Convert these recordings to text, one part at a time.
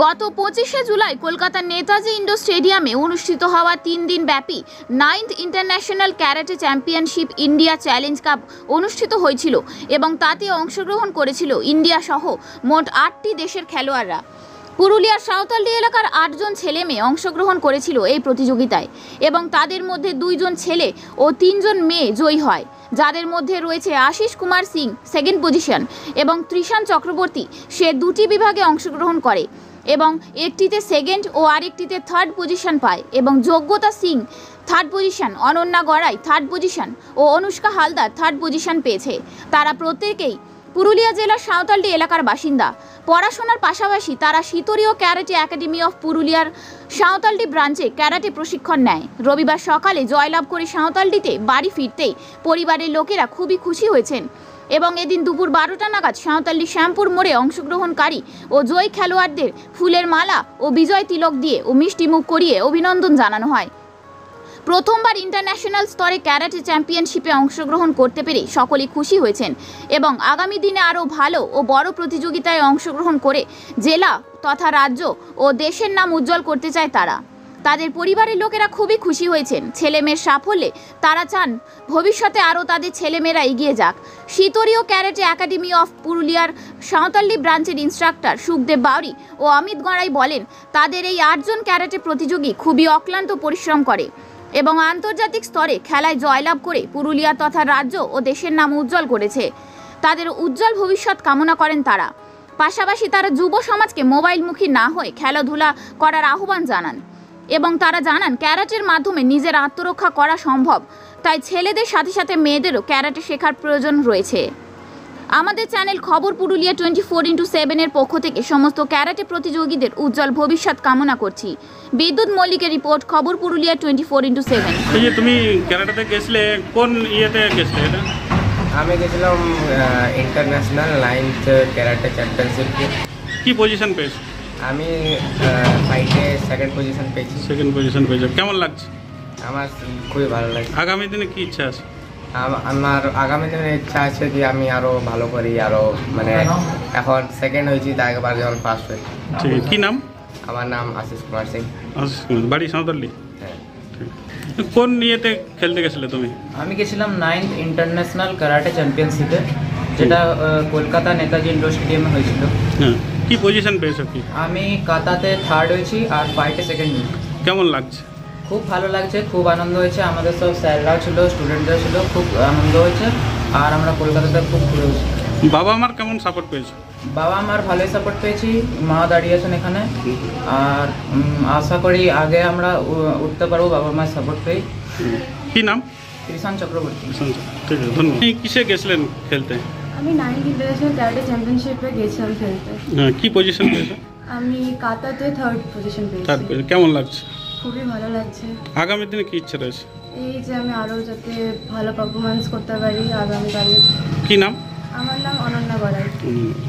গত 25শে জুলাই কলকাতার নেতাজি ইন্ডোর স্টেডিয়ামে অনুষ্ঠিত হওয়া 3 দিন ব্যাপী 9th international karate championship India challenge cup অনুষ্ঠিত হয়েছিল এবং তাতে অংশগ্রহণ করেছিল ইন্ডিয়া সহ মোট 8টি দেশের খেলোয়াড়রা। পুরুলিয়ার সাঁওতালডি এলাকার 8 জন ছেলে মেয়ে অংশগ্রহণ করেছিল এই প্রতিযোগিতায় এবং তাদের মধ্যে 2 জন ছেলে ও 3 জন মেয়ে জয়ী হয়, যাদের মধ্যে রয়েছে আশিস কুমার সিং সেকেন্ড পজিশন এবং ত্রিশান চক্রবর্তী, সে 2টি বিভাগে অংশগ্রহণ করে এবং একটিতে সেকেন্ড ও আরেকটিতে থার্ড পজিশন পায় এবং Yogyata Singh third position, Ananya Garai third position ও অনুষ্কা হালদার থার্ড পজিশন পেয়েছে। তারা প্রত্যেকেই পুরুলিয়া জেলার সাঁওতালডি এলাকার বাসিন্দা। পড়াশোনার পাশাপাশি তারা শীতরীয় ক্যারাটে একাডেমি অফ পুরুলিয়ার সাঁওতালডি ব্রাঞ্চে ক্যারাটে প্রশিক্ষণ নেয়। রবিবার সকালে জয়লাভ করে সাঁওতালডিতে বাড়ি ফিরতেই পরিবারের লোকেরা খুবই খুশি হয়েছেন এবং এদিন দুপুর 12টা নাগাদ সাঁওতালডি শ্যামপুর মোড়ে অংশগ্রহণকারী ও জয়ী খেলোয়াড়দের ফুলের মালা ও বিজয় তিলক দিয়ে ও মিষ্টি মুখ করিয়ে অভিনন্দন জানানো হয়। প্রথমবার ইন্টারন্যাশনাল স্তরে ক্যারাটে চ্যাম্পিয়নশিপে অংশগ্রহণ করতে পেরে সকলেই খুশি হয়েছেন এবং আগামী দিনে আরও ভালো ও বড় প্রতিযোগিতায় অংশগ্রহণ করে জেলা তথা রাজ্য ও দেশের নাম উজ্জ্বল করতে চায় তারা। তাদের পরিবারের লোকেরা খুবই খুশি হয়েছেন ছেলেমেয়ের সাফল্যে। তারা চান ভবিষ্যতে আরও তাদের ছেলেমেয়েরা এগিয়ে যাক। শীতরীয় ক্যারাটে একাডেমি অফ পুরুলিয়ার সাঁওতালডি ব্রাঞ্চের ইনস্ট্রাক্টর সুখদেব বাউরি ও অমিত গড়াই বলেন, তাদের এই 8 জন ক্যারাটে প্রতিযোগী খুবই অক্লান্ত পরিশ্রম করে এবং আন্তর্জাতিক স্তরে খেলায় জয়লাভ করে পুরুলিয়া তথা রাজ্য ও দেশের নাম উজ্জ্বল করেছে। তাদের উজ্জ্বল ভবিষ্যৎ কামনা করেন তারা। পাশাপাশি তারা যুব সমাজকে মোবাইলমুখী না হয়ে খেলাধুলা করার আহ্বান জানান এবং তারা জানান ক্যারাটের মাধ্যমে নিজের আত্মরক্ষা করা সম্ভব, তাই ছেলেদের সাথে সাথে মেয়েদেরও ক্যারাটে শেখার প্রয়োজন রয়েছে। আমাদের চ্যানেল খবর পুরুলিয়া 24x7 এর পক্ষ থেকে সমস্ত ক্যারাটে প্রতিযোগীদের উজ্জ্বল ভবিষ্যৎ কামনা করছি। বিদ্যুৎ মল্লিকের রিপোর্ট, খবর পুরুলিয়া 24x7। এই যে তুমি ক্যারাটেতে গেছিলে, কোন ইয়েতে গেছিলে? এটা আমি গেছিলাম ইন্টারন্যাশনাল 9th ক্যারাটে চ্যাম্পিয়নশিপে। কি পজিশন পেয়েছো? আমি ফাইটে সেকেন্ড পজিশন পেয়েছি। সেকেন্ড পজিশন পেয়েছো, কেমন লাগছে? আমার খুবই ভালো লাগছে। আগামী দিনে কি ইচ্ছা আছে? আমার আগামী দিনের ইচ্ছা আছে কি আমি আরও ভালো করি, আরও মানে এখন সেকেন্ড হয়েছি, তার আগেবার যেমন ফার্স্ট হয়েছি। ঠিক, কি নাম? আমার নাম আশিস কুমার সিং। আশিস কুমার, বাড়ি সাঁওতালডি? হ্যাঁ। কোন ইয়েতে খেলতে গেছিলে তুমি? আমি গেছিলাম 9th ইন্টারন্যাশনাল ক্যারাটে চ্যাম্পিয়নশিপে, যেটা কলকাতা নেতাজি ইন্ডোর স্টেডিয়ামে হয়েছিল। হ্যাঁ, কি পজিশন পেয়েছো? কি আমি কাতাতে থার্ড হয়েছি আর ফাইটে সেকেন্ড হয়েছি। কেমন লাগছে? খুব ভালো লাগছে, খুব আনন্দ হয়েছে। আমাদের সব স্যাররাও ছিল, স্টুডেন্টরা ছিল, খুব আনন্দ হয়েছে। আর আমরা কলকাতাতে খুব ঘুরেছি। বাবা মার কেমন সাপোর্ট পেয়েছো? বাবা আমার ভালোই সাপোর্ট পেয়েছি, মা দাঁড়িয়েছেন এখানে। আর আশা করি আগে আমরা উঠতে পারবো বাবা মার সাপোর্ট পেয়ে। কি নাম? ত্রিশান চক্রবর্তী। ঠিক আছে, ধন্যবাদ। কিসে গেছিলেন খেলতে? আমি 9th ইন্টারন্যাশনাল ক্যারাটে চ্যাম্পিয়নশিপে গেছিলাম খেলতে। হ্যাঁ, কি পজিশন পেয়েছো? আমি কাতাতে থার্ড পজিশন পেয়েছি। থার্ড পজিশন, কেমন লাগছে? খুবই ভালো লাগছে। আগামী দিনে কি ইচ্ছা রয়েছে? এই যে আমি আরও যাতে ভালো পারফরমেন্স করতে পারি আগামীকালে। কি নাম? আমার নাম অনন্যা গড়াই।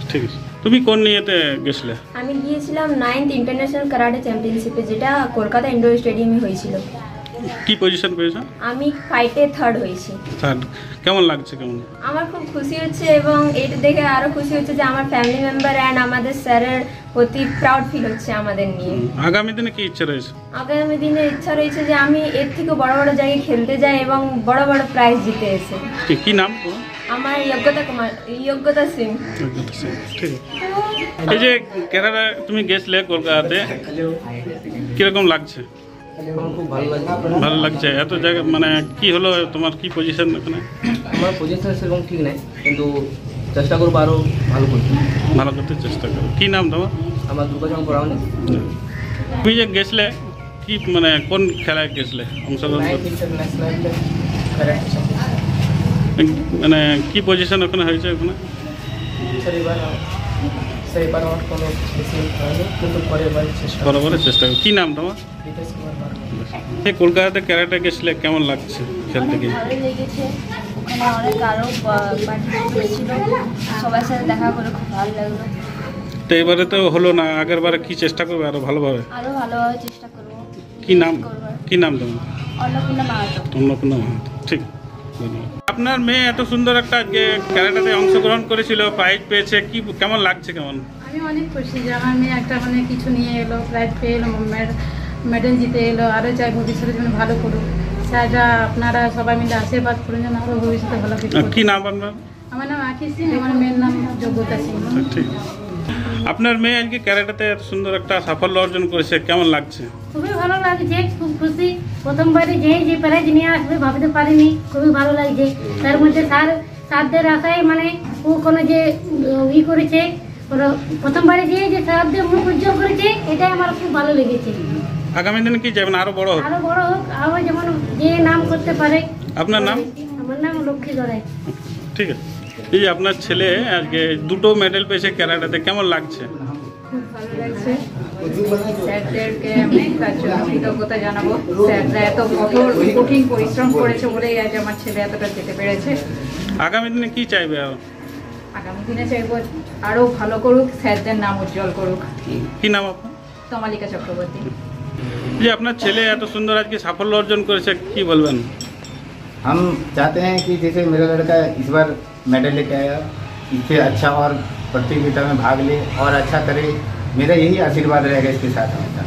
ঠিক আছে। তুমি কোন ইয়েতে গেছিলে? আমি গিয়েছিলাম 9th ইন্টারন্যাশনাল ক্যারাটে চ্যাম্পিয়নশিপে, যেটা কলকাতা ইন্ডোর স্টেডিয়ামে হয়েছিল। কি পজিশন পেয়েছো? আমি ফাইটে থার্ড হয়েছি। থার্ড, কেমন লাগছে? কেমন? আমার খুব খুশি হচ্ছে এবং এটা দেখে আরও খুশি হচ্ছে যে আমার ফ্যামিলি মেম্বার অ্যান্ড আমাদের স্যারের প্রতি প্রাউড ফিল হচ্ছে আমাদের নিয়ে। আগামী দিনে কি ইচ্ছা রয়েছে? আগামী দিনে ইচ্ছা রয়েছে যে আমি এর থেকে বড় বড় জায়গায় খেলতে যাই এবং বড় বড় প্রাইজ জিতে এসে। কি নাম? আমার যোগ্যতা সিং। ঠিক আছে। এই যে কেরালা তুমি গেছিলে কলকাতাতে, কিরকম লাগছে? খুব ভালো লাগছে। ভালো লাগছে। এত জায়গা মানে কি হলো, তোমার কি পজিশন এখানে? আমার পজিশন সেরকম ঠিক নাই, কিন্তু চেষ্টা করবো আরও ভালো করতে। ভালো করতে চেষ্টা করো। কি নাম তোমার? আমার দুর্গাচরণ পড়াও নেই। তুমি যে গেছিলে, কি মানে কোন খেলায় গেছিলে অংশগ্রহণ করতে? International karate championship. মানে কি পজিশন ওখানে হয়েছে? ওখানে সেবার আমার কোনো বেশি হয়নি, কিন্তু পরের চেষ্টা বরাবরের চেষ্টা করো। কি নাম তোমার? এই কলকাতাতে ক্যারাটে গেছিলে, কেমন লাগছে খেলতে গিয়ে? ভালো লেগেছে, ওখানে অনেক আরও পার্টিসিপেট ছিল, সবার সাথে দেখা করে খুব ভালো লাগলো। তো এবারে তো হলো না, আগের বারে কি চেষ্টা করবে আরো ভালোভাবে? আরও ভালোভাবে চেষ্টা করবো। কি নাম? কি নাম তোমার? অন্নপূর্ণা মাহাতো। অন্নপূর্ণা মাহাতো। ঠিক, ধন্যবাদ। আপনার মেয়ে এত সুন্দর একটা যে ক্যারাটেতে অংশগ্রহণ করেছিল, প্রাইজ পেয়েছে, কি কেমন লাগছে? কেমন? আমি আমি অনেক খুশি যে আমার মেয়ে একটা মানে কিছু নিয়ে এলো, প্রাইজ পেয়ে এলো, মেডেল জিতে এলো। আরও চাই ভবিষ্যতে যেন ভালো করুক। সেটা আপনারা সবাই মিলে আশীর্বাদ করুন যেন আরও ভবিষ্যতে ভালো কিছু করুক। কি নাম আপনার? আমার নাম আখি সিং, আমার মেয়ের নাম যোগ্যতা সিং। ঠিক। আপনার মেয়ে আজকে ক্যারাটেতে এত সুন্দর একটা সাফল্য অর্জন করেছে, কেমন লাগছে? খুবই ভালো লাগছে, খুব খুশি। প্রথমবারে যে প্রাইজ নিয়ে আসবে ভাবতে পারিনি, খুবই ভালো লাগছে। তার মধ্যে স্যারদের আশায় মানে ও কোনো যে করেছে, প্রথমবারে যে স্যারদের মুখ উজ্জ্বল করেছে, এটাই আমার খুব ভালো লেগেছে। আগামী দিনে কি যাবেন আরো বড় হোক? আরো বড় হোক, আরো যেমন যে নাম করতে পারে। আপনার নাম? আমার নাম লক্ষ্মী গড়াই। ঠিক আছে। এই যে আপনার ছেলে আজকে 2টো মেডেল পেয়েছে ক্যারাটেতে, কেমন লাগছে? খুব ভালো লাগছে। স্যারদেরকে আমি তার জন্য কৃতজ্ঞতা জানাবো। স্যাররা এত কঠিন পরিশ্রম করেছে বলেই আজ আমার ছেলে এতটা যেতে পেরেছে। আগামী দিনে কি চাইবে আরো? আগামী দিনে চাইবো আরো ভালো করুক, স্যারদের নাম উজ্জ্বল করুক। কি নাম আপনার? তমালিকা চক্রবর্তী। যে আপনার ছেলে এত সুন্দর আজকে সাফল্য অর্জন করেছে, কি বলবেন? हम चाहते हैं कि जैसे मेरा लड़का इस बार मेडल लेके आया, इससे अच्छा और प्रतियोगिता में भाग ले और अच्छा करे। मेरा यही आशीर्वाद रहेगा इसके साथ हमेशा।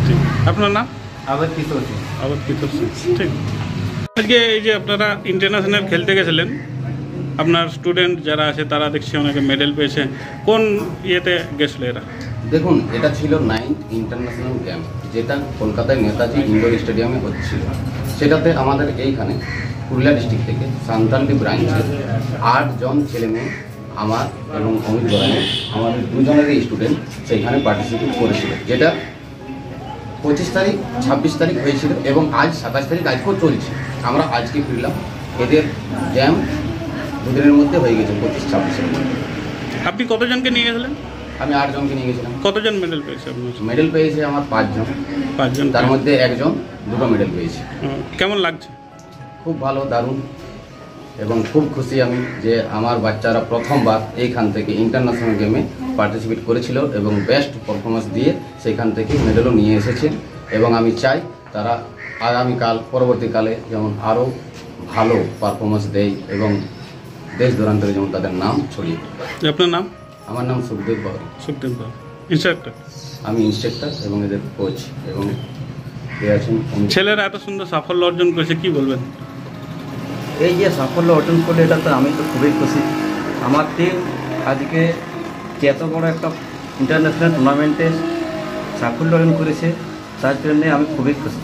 ঠিক। আপনার নাম? अवध किशोर सिंह। আবার কিশোর সিং। ঠিক। আজকে এই যে আপনারা ইন্টারন্যাশনাল খেলতে গেছিলেন, আপনার স্টুডেন্ট যারা আছে তারা দেখছি অনেকে মেডেল পেয়েছে, কোন ইয়েতে গেছিল এরা? দেখুন, এটা ছিল 9th ইন্টারন্যাশনাল গেম, যেটা কলকাতায় নেতাজি ইন্ডোর স্টেডিয়ামে হচ্ছিল। সেটাতে আমাদের এইখানে পুরুলিয়া ডিস্ট্রিক্ট থেকে সান্তালটি ব্রাঞ্চের 8 জন ছেলেমেয়ে আমার এবং অমিত গড়াইয়ের আমাদের দুজনেরই স্টুডেন্ট সেইখানে পার্টিসিপেট করেছিল, যেটা 25 তারিখ 26 তারিখ হয়েছিল এবং আজ 27 তারিখ আজকেও চলছে। আমরা আজকে ফিরলাম, এদের গেম দুদিনের মধ্যে হয়ে গেছে 25-26-এর মধ্যে। আপনি কতজনকে নিয়ে গেছিলেন? আমি 8 জনকে নিয়ে গেছিলাম। কতজন মেডেল পেয়েছে আপনার? মেডেল পেয়েছে আমার 5 জন। 5 জন। তার মধ্যে একজন 2টো মেডেল পেয়েছে। কেমন লাগছে? খুব ভালো, দারুণ, এবং খুব খুশি আমি যে আমার বাচ্চারা প্রথমবার এইখান থেকে ইন্টারন্যাশনাল গেমে পার্টিসিপেট করেছিল এবং বেস্ট পারফরমেন্স দিয়ে সেইখান থেকে মেডেলও নিয়ে এসেছে। এবং আমি চাই তারা আগামীকাল পরবর্তীকালে যেমন আরও ভালো পারফরমেন্স দেয় এবং দেশ দূরান্তরে যেমন তাদের নাম ছড়িয়ে। আপনার নাম? আমার নাম সুখদেব বাউরি। সুখদেব বাউরি, ইনস্ট্রাক্টর? আমি ইনস্ট্রাক্টর এবং এদের কোচ। এবং ছেলেরা এত সুন্দর সাফল্য অর্জন করেছে, কি বলবেন? এই যে সাফল্য অর্জন করলে এটা তো আমি তো খুবই খুশি। আমার টিম আজকে যে এত বড় একটা ইন্টারন্যাশনাল টুর্নামেন্টে সাফল্য অর্জন করেছে, তার জন্যে আমি খুবই খুশি।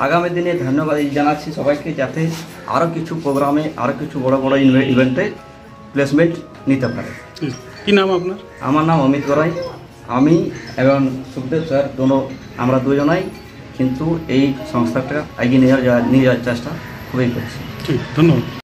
আগামী দিনে ধন্যবাদ জানাচ্ছি সবাইকে, যাতে আরও কিছু প্রোগ্রামে আরও কিছু বড় বড় ইভেন্টে প্লেসমেন্ট নিতে পারে। কি নাম আপনার? আমার নাম অমিত গড়াই। আমি এবং সুখদেব স্যার আমরা দুজনাই কিন্তু এই সংস্থাটা এগিয়ে নিয়ে যাওয়ার চেষ্টা খুবই করছি। ঠিক, ধন্যবাদ।